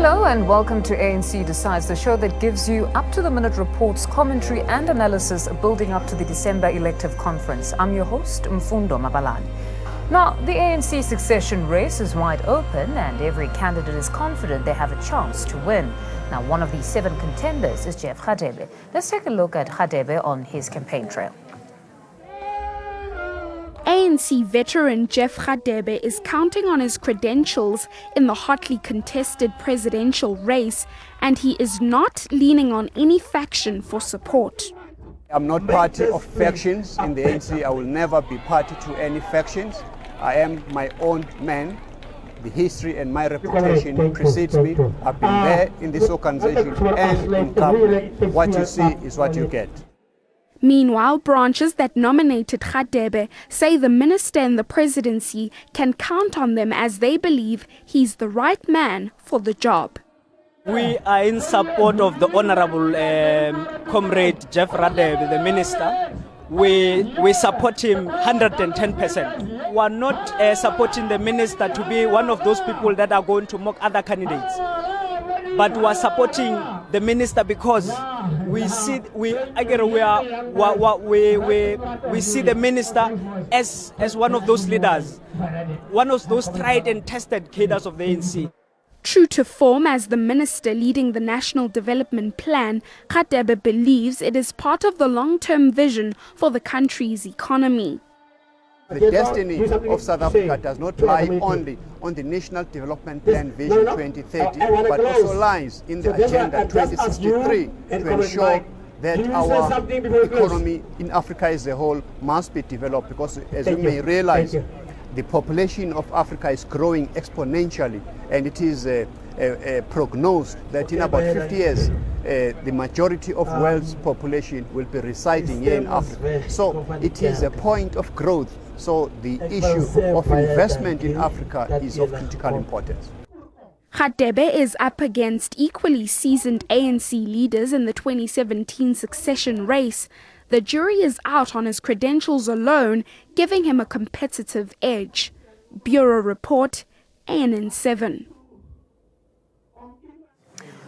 Hello and welcome to ANC Decides, the show that gives you up-to-the-minute reports, commentary and analysis building up to the December elective conference. I'm your host, Mfundo Mabalani. Now, the ANC succession race is wide open and every candidate is confident they have a chance to win. Now, one of the 7 contenders is Jeff Radebe. Let's take a look at Radebe on his campaign trail. ANC veteran Jeff Radebe is counting on his credentials in the hotly contested presidential race, and he is not leaning on any faction for support. I'm not party of factions in the ANC. I will never be party to any factions. I am my own man. The history and my reputation precedes me. I've been there in this organization and in government. What you see is what you get. Meanwhile, branches that nominated Radebe say the minister in the presidency can count on them as they believe he's the right man for the job. We are in support of the Honorable Comrade Jeff Radebe, the minister. We support him 110%. We are not supporting the minister to be one of those people that are going to mock other candidates. But we are supporting the minister because we see we see the minister as one of those leaders, one of those tried and tested cadres of the ANC. True to form as the minister leading the National Development Plan, Radebe believes it is part of the long-term vision for the country's economy. The destiny of South Africa does not lie only on the National Development Plan Vision 2030, but also lies in the Agenda 2063 to ensure that our economy in Africa as a whole must be developed, because as you may realize, the population of Africa is growing exponentially, and it is prognosed that in about 50 years, the majority of world's population will be residing here in Africa. So it is a point of growth. So the issue of investment in Africa is of critical importance. Radebe is up against equally seasoned ANC leaders in the 2017 succession race. The jury is out on his credentials alone, giving him a competitive edge. Bureau Report, ANN7.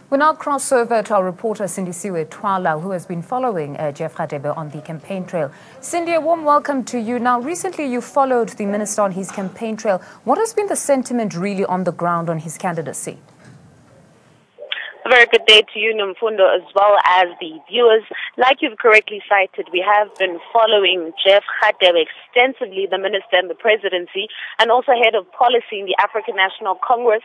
We now cross over to our reporter Cindy Twala, who has been following Jeff Radebe on the campaign trail. Cindy, a warm welcome to you. Now, recently you followed the minister on his campaign trail. What has been the sentiment really on the ground on his candidacy? A very good day to you, Mfundo, as well as the viewers. Like you've correctly cited, we have been following Jeff Radebe extensively, the minister in the presidency, and also head of policy in the African National Congress.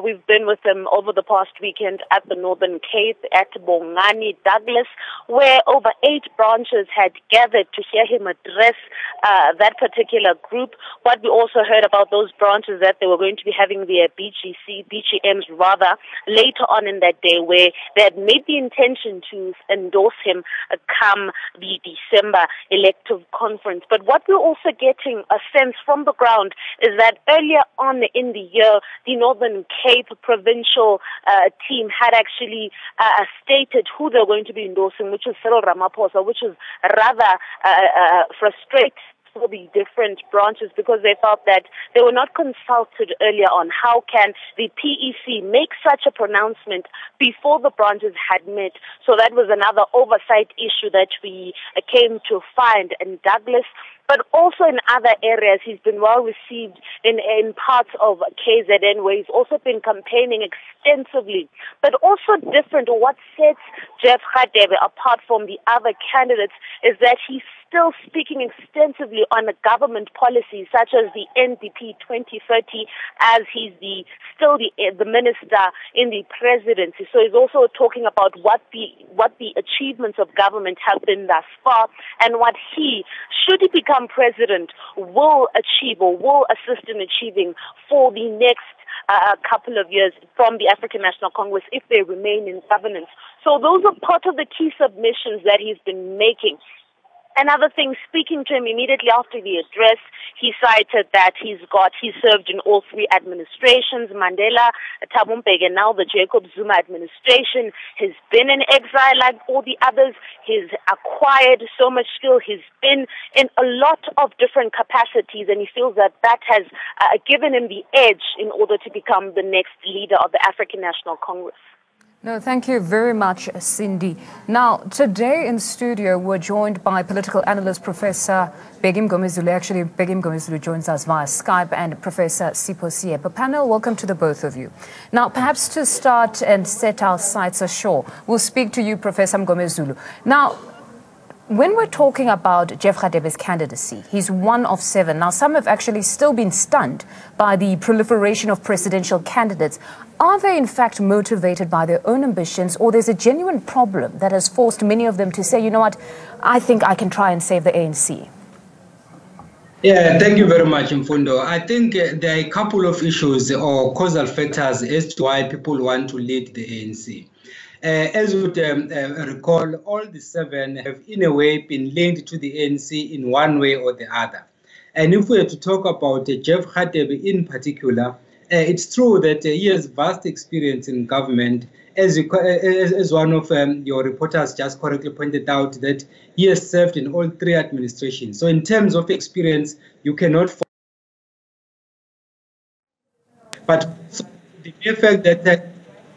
We've been with him over the past weekend at the Northern Cape, at Bongani, Douglas, where over 8 branches had gathered to hear him address that particular group. What we also heard about those branches, that they were going to be having their BGMs later on in that day, where they had made the intention to endorse him come the December elective conference. But what we're also getting a sense from the ground is that earlier on in the year, the Northern Cape provincial team had actually stated who they're going to be endorsing, which is Cyril Ramaphosa, which is rather frustrating for the different branches, because they felt that they were not consulted earlier on. How can the PEC make such a pronouncement before the branches had met? So that was another oversight issue that we came to find in Douglas. But also in other areas, he's been well received in parts of KZN, where he's also been campaigning extensively. But also different, or what sets Jeff Radebe apart from the other candidates, is that he's still speaking extensively on the government policies, such as the NDP 2030, as he's still the minister in the presidency. So he's also talking about what the achievements of government have been thus far, and what he, should he become president, will achieve or will assist in achieving for the next couple of years from the African National Congress if they remain in governance. So those are part of the key submissions that he's been making. Another thing, speaking to him immediately after the address, he cited that he served in all three administrations, Mandela, Thabo Mbeki, and now the Jacob Zuma administration. He's been in exile like all the others. He's acquired so much skill. He's been in a lot of different capacities, and he feels that that has given him the edge in order to become the next leader of the African National Congress. No, thank you very much, Cindy. Now, today in studio, we're joined by political analyst Professor Begim Gomezulu. Actually, Begim Gomezulu joins us via Skype, and Professor Sipho Siepe. Panel, welcome to the both of you. Now, perhaps to start and set our sights ashore, we'll speak to you, Professor Gomezulu. Now, when we're talking about Jeff Radebe's candidacy, he's one of 7. Now, some have actually still been stunned by the proliferation of presidential candidates. Are they, in fact, motivated by their own ambitions, or there's a genuine problem that has forced many of them to say, you know what, I think I can try and save the ANC? Yeah, thank you very much, Mfundo. I think there are a couple of issues or causal factors as to why people want to lead the ANC. As you would recall, all the 7 have in a way been linked to the ANC in one way or the other. And if we are to talk about Jeff Radebe in particular, it's true that he has vast experience in government. As one of your reporters just correctly pointed out, that he has served in all 3 administrations. So in terms of experience, you cannot. But the mere fact that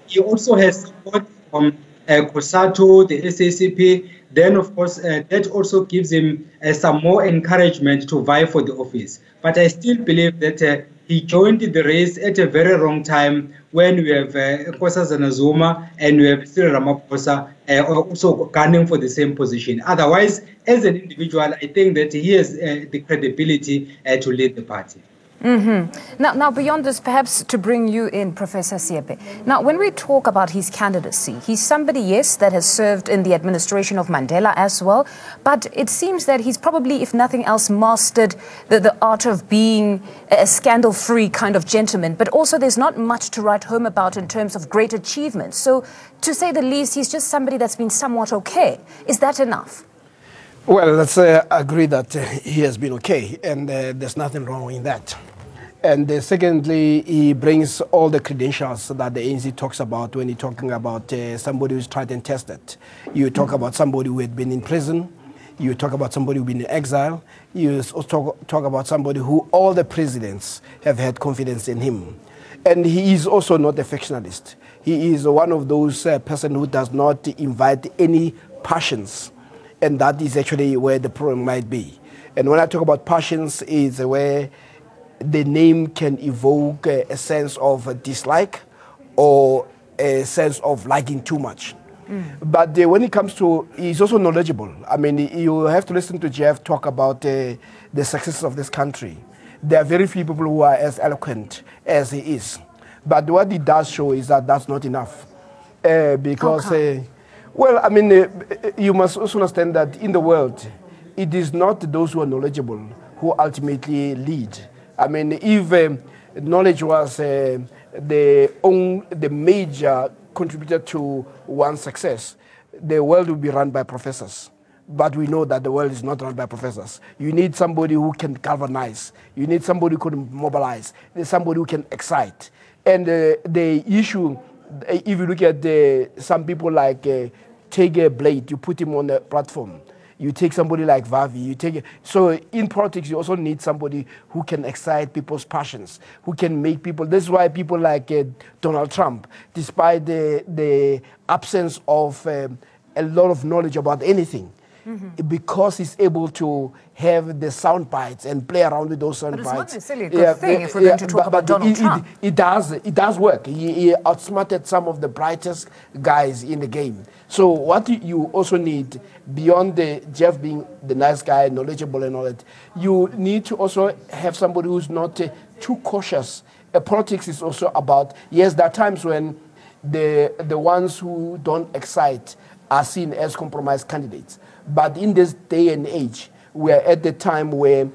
he also has support from COSATU, the SACP, then of course that also gives him some more encouragement to vie for the office. But I still believe that he joined the race at a very wrong time, when we have Nkosazana Zuma and we have Cyril Ramaphosa also gunning for the same position. Otherwise, as an individual, I think that he has the credibility to lead the party. Now, beyond this, perhaps to bring you in, Professor Siepe. Now, when we talk about his candidacy, he's somebody, yes, that has served in the administration of Mandela as well, but it seems that he's probably, if nothing else, mastered the art of being a scandal-free kind of gentleman, but also there's not much to write home about in terms of great achievements. So, to say the least, he's just somebody that's been somewhat okay. Is that enough? Well, let's agree that he has been okay, and there's nothing wrong in that. And secondly, he brings all the credentials that the ANC talks about when you're talking about somebody who's tried and tested. You talk about somebody who had been in prison. You talk about somebody who's been in exile. You also talk about somebody who all the presidents have had confidence in him. And he is also not a factionalist. He is one of those person who does not invite any passions. And that is actually where the problem might be. And when I talk about passions, is where the name can evoke a sense of dislike or a sense of liking too much. But when it comes to, he's also knowledgeable. I mean, you have to listen to Jeff talk about the success of this country. There are very few people who are as eloquent as he is. But what he does show is that that's not enough. Because, well, I mean, you must also understand that in the world, it is not those who are knowledgeable who ultimately lead. I mean, if knowledge was the major contributor to one's success, the world would be run by professors. But we know that the world is not run by professors. You need somebody who can galvanize. You need somebody who can mobilize. There's somebody who can excite. And the issue, if you look at some people like take a blade, you put him on a platform. You take somebody like Vavi, so in politics you also need somebody who can excite people's passions, who can make people, this is why people like Donald Trump, despite the absence of a lot of knowledge about anything, because he's able to have the sound bites and play around with those sound bites. But it's not necessarily a good thing if we're going to talk about Donald Trump. It does work. He outsmarted some of the brightest guys in the game. So what you also need, beyond Jeff being the nice guy, knowledgeable and all that, you need to also have somebody who's not too cautious. Politics is also about, yes, there are times when the ones who don't excite are seen as compromised candidates. But in this day and age, we are at the time where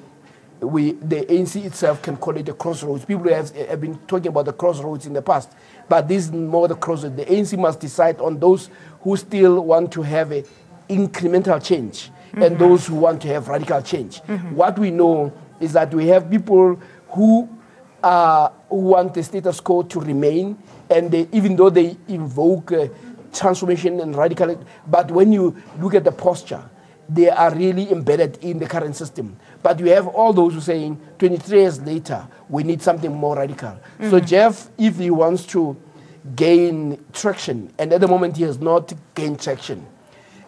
the ANC itself can call it a crossroads. People have been talking about the crossroads in the past, but this is more the crossroads. The ANC must decide on those who still want to have an incremental change and those who want to have radical change. What we know is that we have people who want the status quo to remain, and even though they invoke transformation and radical, but when you look at the posture, they are really embedded in the current system. But you have all those who are saying 23 years later, we need something more radical. So Jeff, if he wants to gain traction, and at the moment he has not gained traction,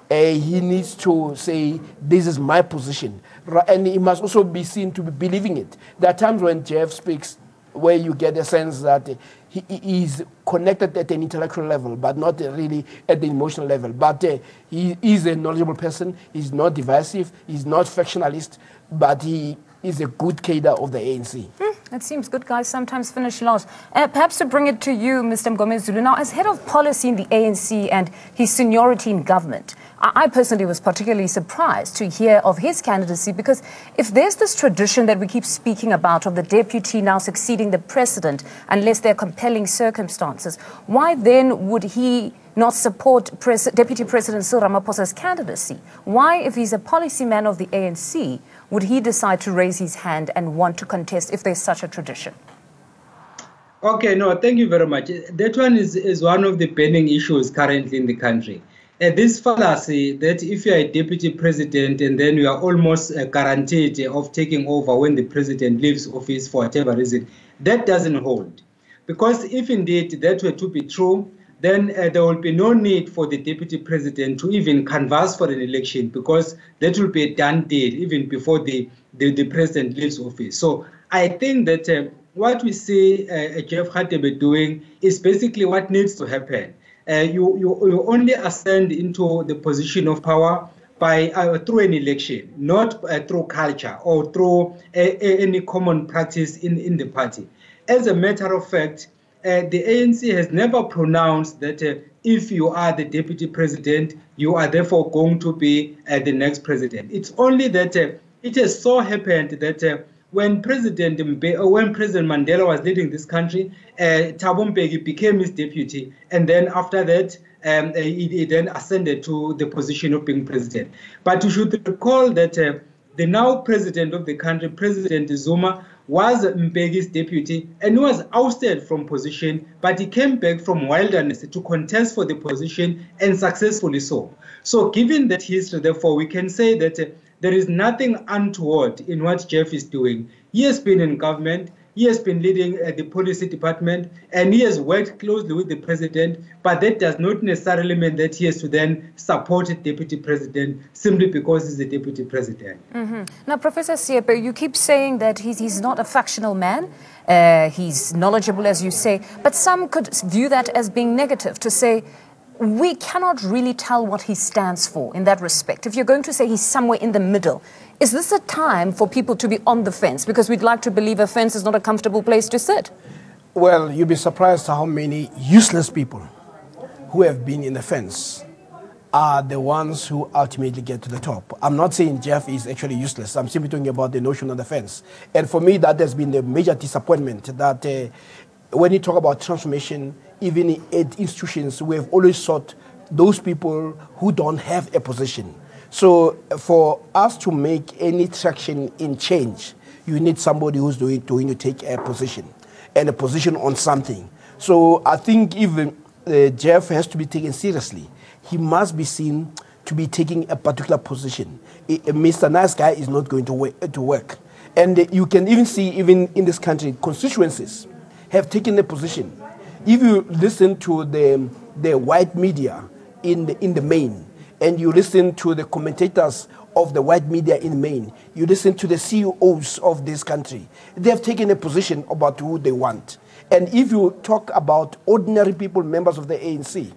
he needs to say, this is my position. And he must also be seen to be believing it. There are times when Jeff speaks where you get a sense that he is connected at an intellectual level, but not really at the emotional level. But he is a knowledgeable person. He's not divisive. He's not factionalist, but he is a good cadre of the ANC. It seems good guys sometimes finish last. Perhaps to bring it to you, Mr. Mgomezulu, now as head of policy in the ANC and his seniority in government, I personally was particularly surprised to hear of his candidacy, because if there's this tradition that we keep speaking about of the deputy now succeeding the president unless there are compelling circumstances, why then would he not support Deputy President Cyril Ramaphosa's candidacy? Why, if he's a policy man of the ANC, would he decide to raise his hand and want to contest if there's such a tradition? Okay, no, thank you very much. That one is one of the burning issues currently in the country. This fallacy that if you are a deputy president and then you are almost guaranteed of taking over when the president leaves office for whatever reason, that doesn't hold. Because if indeed that were to be true, then there will be no need for the deputy president to even canvass for an election, because that will be a done deal even before the president leaves office. So I think that what we see Jeff Radebe doing is basically what needs to happen. You only ascend into the position of power by through an election, not through culture or through any common practice in the party. As a matter of fact, the ANC has never pronounced that if you are the deputy president, you are therefore going to be the next president. It's only that it has so happened that when President Mandela was leading this country, Thabo Mbeki became his deputy, and then after that, he then ascended to the position of being president. But you should recall that the now president of the country, President Zuma, was Mbeki's deputy, and he was ousted from position, but he came back from wilderness to contest for the position, and successfully so. So given that history, therefore, we can say that there is nothing untoward in what Jeff is doing. He has been in government, he has been leading the policy department, and he has worked closely with the president, but that does not necessarily mean that he has to then support a deputy president simply because he's the deputy president. Now, Professor Siepe, you keep saying that he's not a factional man. He's knowledgeable, as you say, but some could view that as being negative, to say, we cannot really tell what he stands for in that respect. If you're going to say he's somewhere in the middle, is this a time for people to be on the fence? Because we'd like to believe a fence is not a comfortable place to sit. Well, you'll be surprised how many useless people who have been in the fence are the ones who ultimately get to the top. I'm not saying Jeff is actually useless. I'm simply talking about the notion of the fence. And for me, that has been the major disappointment, that when you talk about transformation, even at institutions, we have always sought those people who don't have a position. So for us to make any traction in change, you need somebody who's going to take a position, and a position on something. So I think even Jeff has to be taken seriously. He must be seen to be taking a particular position. Mr. Nice Guy is not going to work. And you can even see, even in this country, constituencies have taken a position. If you listen to the white media in the main, and you listen to the commentators of the white media in Maine, you listen to the CEOs of this country, they have taken a position about who they want. And if you talk about ordinary people, members of the ANC,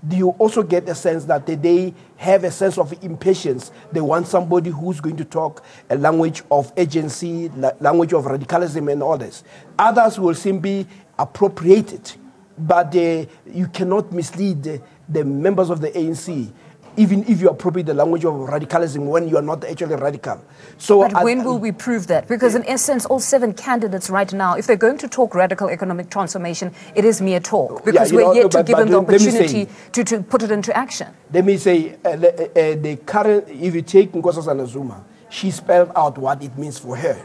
do you also get a sense that they have a sense of impatience? They want somebody who's going to talk a language of agency, language of radicalism and all this. Others will simply appropriate it, but you cannot mislead the members of the ANC even if you appropriate the language of radicalism when you are not actually radical. So, but when will we prove that? Because in essence, all 7 candidates right now, if they're going to talk radical economic transformation, it is mere talk. Because we're yet to give them the opportunity to put it into action. Let me say, the current, if you take Nkosazana Zuma, she spelled out what it means for her.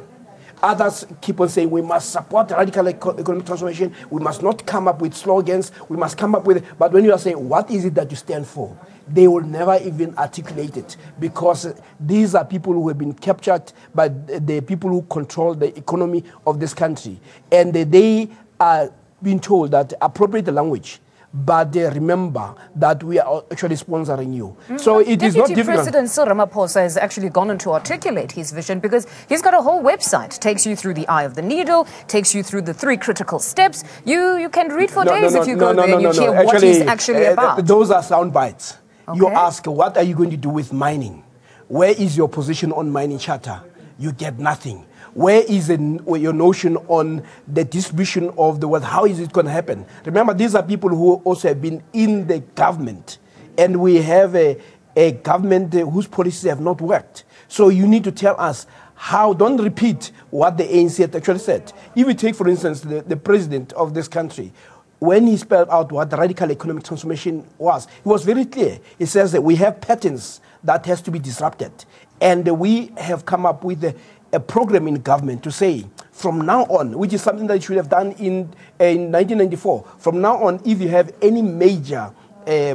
Others keep on saying we must support radical economic transformation. We must not come up with slogans. We must come up with. But when you are saying what is it that you stand for, they will never even articulate it, because these are people who have been captured by the people who control the economy of this country, and they are being told that appropriate the language. But they remember that we are actually sponsoring you. So it is not difficult. President Cyril Ramaphosa has actually gone on to articulate his vision, because he's got a whole website. Takes you through the eye of the needle, takes you through the 3 critical steps. You can read for days if you go there and you hear what he's actually about. Those are sound bites. Okay. You ask, what are you going to do with mining? Where is your position on mining charter? You get nothing. Where is your notion on the distribution of the wealth? How is it going to happen? Remember, these are people who also have been in the government, and we have a government whose policies have not worked. So you need to tell us how. Don't repeat what the ANC had actually said. If you take, for instance, the president of this country, when he spelled out what the radical economic transformation was, it was very clear. He says that we have patterns that has to be disrupted, and we have come up with a program in government to say, from now on, which is something that you should have done in 1994, from now on, if you have any major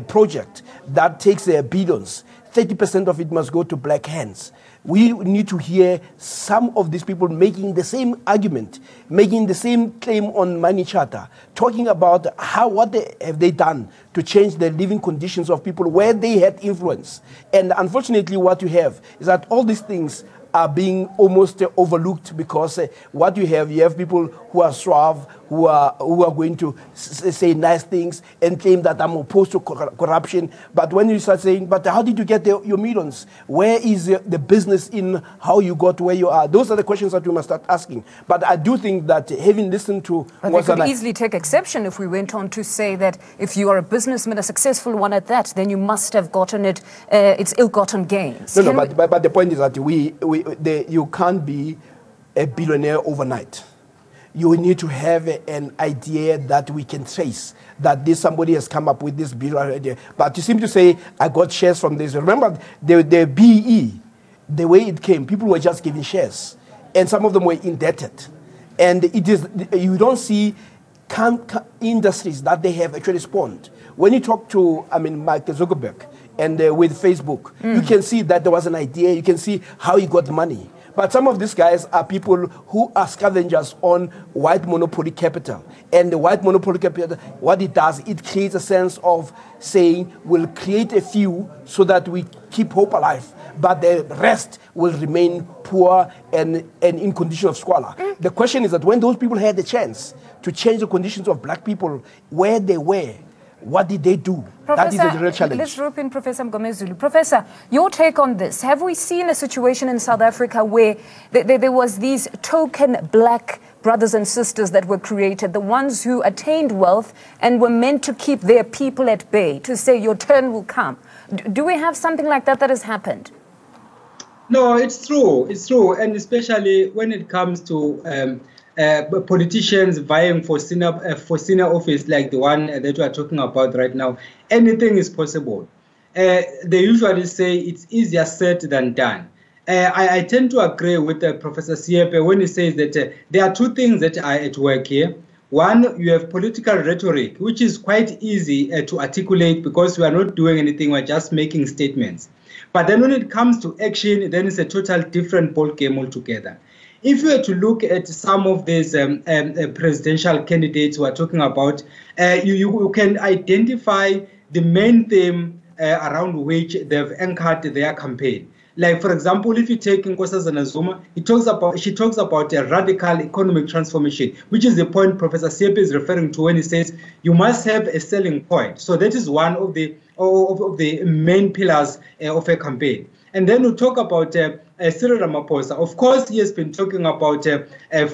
project that takes billions, 30% of it must go to black hands. We need to hear some of these people making the same argument, making the same claim on money charter, talking about what have they done to change the living conditions of people where they had influence. And unfortunately, what you have is that all these things are being almost overlooked, because what you have people who are suave, who are going to say nice things and claim that I'm opposed to corruption. But when you start saying, but how did you get your millions? Where is the business in how you got where you are? Those are the questions that we must start asking. But I do think that having listened to... But they could easily take exception if we went on to say that if you are a businessman, a successful one at that, then you must have gotten it's ill-gotten gains. No, but the point is that you can't be a billionaire overnight. You need to have an idea that we can trace, that somebody has come up with this billionaire idea. But you seem to say, I got shares from this. Remember, the BE, the way it came, people were just giving shares, and some of them were indebted. And you don't see industries that they have actually spawned. When you talk to, Mark Zuckerberg, and with Facebook, you can see that there was an idea. You can see how he got money. But some of these guys are people who are scavengers on white monopoly capital. And the white monopoly capital, what it does, it creates a sense of saying, we'll create a few so that we keep hope alive, but the rest will remain poor and in condition of squalor. The question is that when those people had the chance to change the conditions of black people where they were, what did they do? Professor, that is the real challenge. Let's rope in Professor Mgomezulu. Professor, your take on this. Have we seen a situation in South Africa where there was these token black brothers and sisters that were created, the ones who attained wealth and were meant to keep their people at bay, to say your turn will come? Do we have something like that has happened? No, it's true. It's true. And especially when it comes to politicians vying for senior office like the one that we are talking about right now, anything is possible. They usually say it's easier said than done. I tend to agree with Professor Siepe when he says that there are two things that are at work here. One, you have political rhetoric, which is quite easy to articulate because we are not doing anything, we're just making statements. But then when it comes to action, then it's a total different ball game altogether. If you were to look at some of these presidential candidates who are talking about, you can identify the main theme around which they've anchored their campaign. Like, for example, if you take Nkosazana Zuma, she talks about a radical economic transformation, which is the point Professor Siepe is referring to when he says you must have a selling point. So that is one of the main pillars of a campaign. And then we talk about Cyril Ramaphosa. Of course, he has been talking about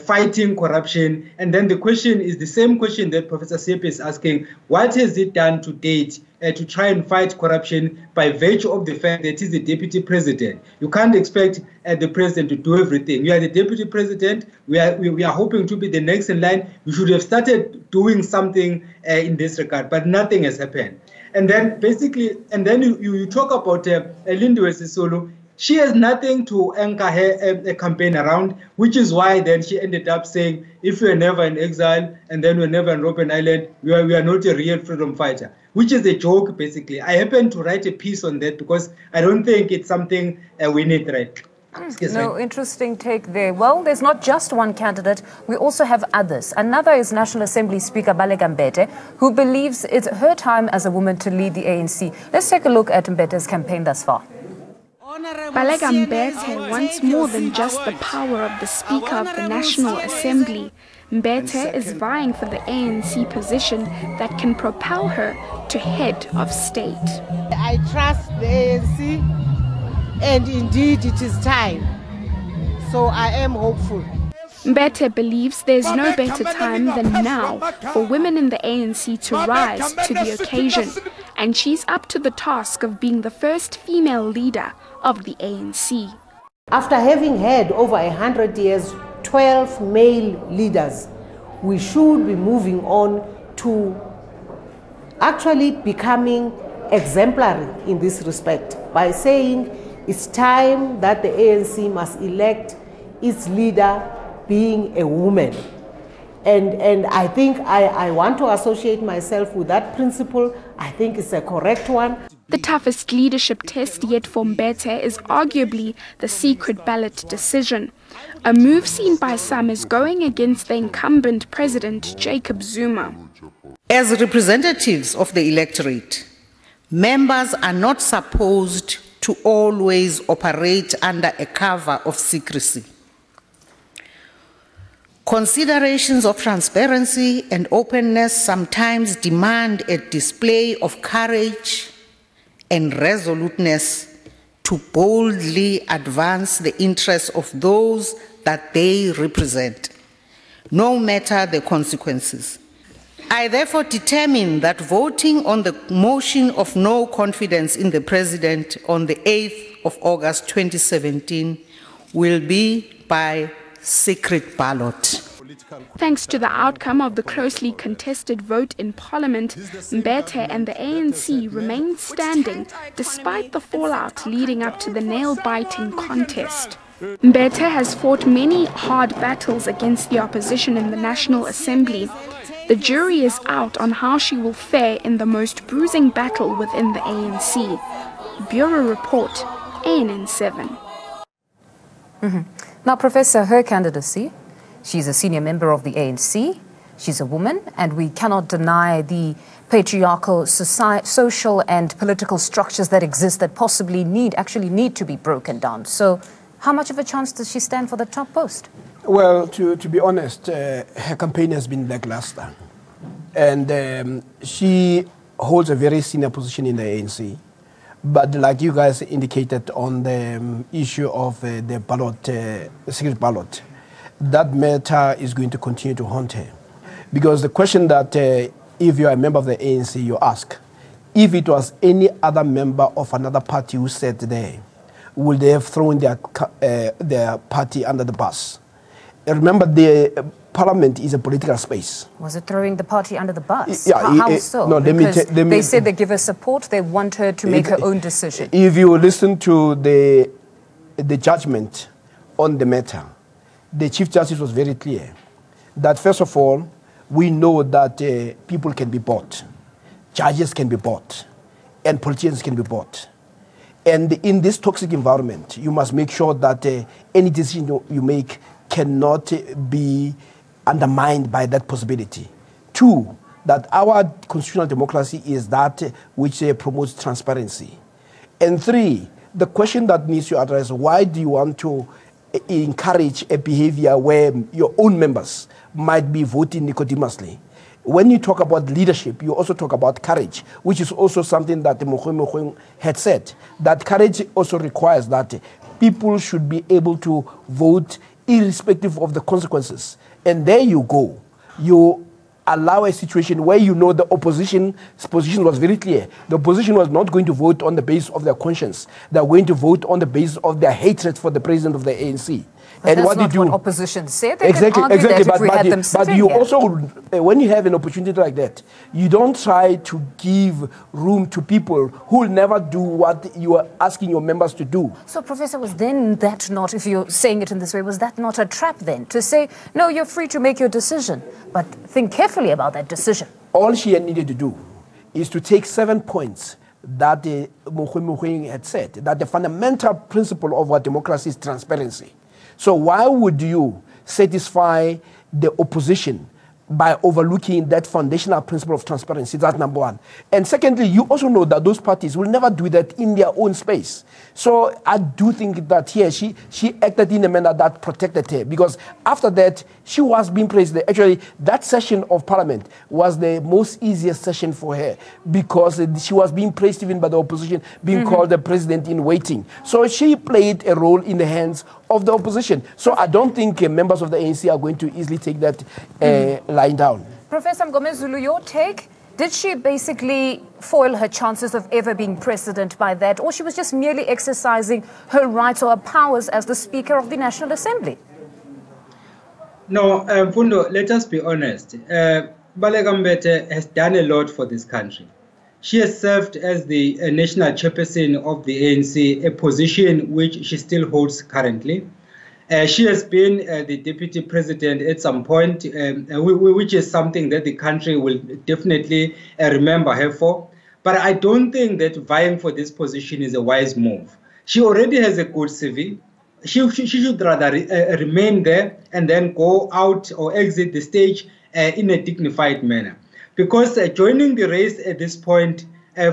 fighting corruption. And then the question is the same question that Professor Sepe is asking. What has he done to date to try and fight corruption by virtue of the fact that he's the deputy president? You can't expect the president to do everything. You are the deputy president. We are hoping to be the next in line. You should have started doing something in this regard, but nothing has happened. And then basically, and then you talk about Lindiwe Sisulu. She has nothing to anchor her campaign around, which is why then she ended up saying, if we're never in exile and then we're never in Robben Island, we are not a real freedom fighter, which is a joke, basically. I happen to write a piece on that because I don't think it's something we need, right? No, interesting take there. Well, there's not just one candidate. We also have others. Another is National Assembly Speaker Baleka Mbete, who believes it's her time as a woman to lead the ANC. Let's take a look at Mbete's campaign thus far. Baleka Mbete wants more than just the power of the Speaker of the National Assembly. Mbete is vying for the ANC position that can propel her to head of state. I trust the ANC. And indeed, it is time. So I am hopeful. Mbete believes there's no better time than now for women in the ANC to rise to the occasion. And she's up to the task of being the first female leader of the ANC. After having had over 100 years, 12 male leaders, we should be moving on to actually becoming exemplary in this respect by saying, it's time that the ANC must elect its leader being a woman. And I think I want to associate myself with that principle. I think it's a correct one. The toughest leadership test yet for Mbete is arguably the secret ballot decision. A move seen by some as going against the incumbent president, Jacob Zuma. As representatives of the electorate, members are not supposed to always operate under a cover of secrecy. Considerations of transparency and openness sometimes demand a display of courage and resoluteness to boldly advance the interests of those that they represent, no matter the consequences. I therefore determine that voting on the motion of no confidence in the President on the 8th of August 2017 will be by secret ballot. Thanks to the outcome of the closely contested vote in Parliament, Mbete and the ANC remain standing despite the fallout leading up to the nail-biting contest. Mbete has fought many hard battles against the opposition in the National Assembly. The jury is out on how she will fare in the most bruising battle within the ANC. Bureau Report, ANN7. Now, Professor, her candidacy, she's a senior member of the ANC, she's a woman, and we cannot deny the patriarchal social and political structures that exist that possibly actually need to be broken down. So how much of a chance does she stand for the top post? Well, to be honest, her campaign has been lackluster. And she holds a very senior position in the ANC. But like you guys indicated on the issue of the ballot, secret ballot, that matter is going to continue to haunt her. Because the question that if you are a member of the ANC, you ask, if it was any other member of another party who sat there, would they have thrown their party under the bus? Remember, the Parliament is a political space. Was it throwing the party under the bus? Yeah, How so? No, they said they give her support, they want her to make her own decision. If you listen to the judgment on the matter, the Chief Justice was very clear that, first of all, we know that people can be bought, judges can be bought, and politicians can be bought. And in this toxic environment, you must make sure that any decision you make cannot be undermined by that possibility. Two, that our constitutional democracy is that which promotes transparency. And three, the question that needs to address, why do you want to encourage a behavior where your own members might be voting nicodemously? when you talk about leadership, you also talk about courage, which is also something that Mogoeng had said, that courage also requires that people should be able to vote irrespective of the consequences. And there you go. You allow a situation where you know the opposition's position was very clear. The opposition was not going to vote on the basis of their conscience. They are going to vote on the basis of their hatred for the president of the ANC. But and what what opposition said. They exactly, can argue exactly. That if we had them but you here. Also, when you have an opportunity like that, you don't try to give room to people who will never do what you are asking your members to do. So, Professor, was then that not, if you're saying it in this way, was that not a trap then to say, no, you're free to make your decision, but think carefully about that decision? All she had needed to do is to take 7 points that Mogoeng had said, that the fundamental principle of our democracy is transparency. So why would you satisfy the opposition by overlooking that foundational principle of transparency? That's number one. And secondly, you also know that those parties will never do that in their own space. So I do think that here she acted in a manner that protected her, because after that, she was being praised. Actually, that session of parliament was the most easiest session for her, because she was being praised even by the opposition, being called the president in waiting. So she played a role in the hands of the opposition. So I don't think members of the ANC are going to easily take that lying down. Professor Mgomezulu, your take? Did she basically foil her chances of ever being president by that, or she was just merely exercising her rights or her powers as the Speaker of the National Assembly? No, Fundo, let us be honest. Baleka Mbete has done a lot for this country. She has served as the national chairperson of the ANC, a position which she still holds currently. She has been the deputy president at some point, which is something that the country will definitely remember her for. But I don't think that vying for this position is a wise move. She already has a good CV. She should rather remain there and then go out or exit the stage in a dignified manner. Because joining the race at this point,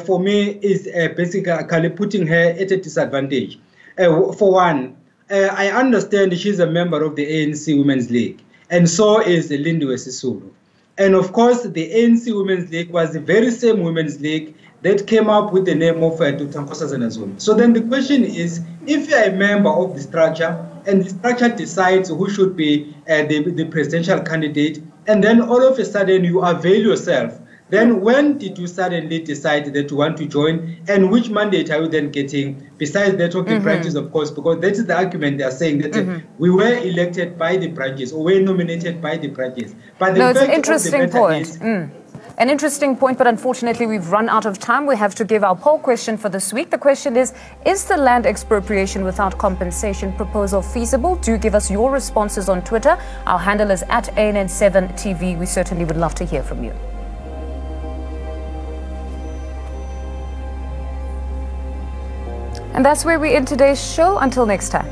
for me, is basically putting her at a disadvantage. For one, I understand she's a member of the ANC Women's League, and so is Lindiwe Sisulu. And of course, the ANC Women's League was the very same Women's League that came up with the name of Dr. Nkosazana Zuma. So then the question is, if you're a member of the structure, and the structure decides who should be the presidential candidate, and then all of a sudden you avail yourself, then when did you suddenly decide that you want to join, and which mandate are you then getting besides that of the branches, of course, because that is the argument they are saying, that we were elected by the branches or were nominated by the branches. But no, it's an interesting point. An interesting point, but unfortunately we've run out of time. We have to give our poll question for this week. The question is the land expropriation without compensation proposal feasible? Do give us your responses on Twitter. Our handle is @ANN7TV. We certainly would love to hear from you. And that's where we end today's show. Until next time.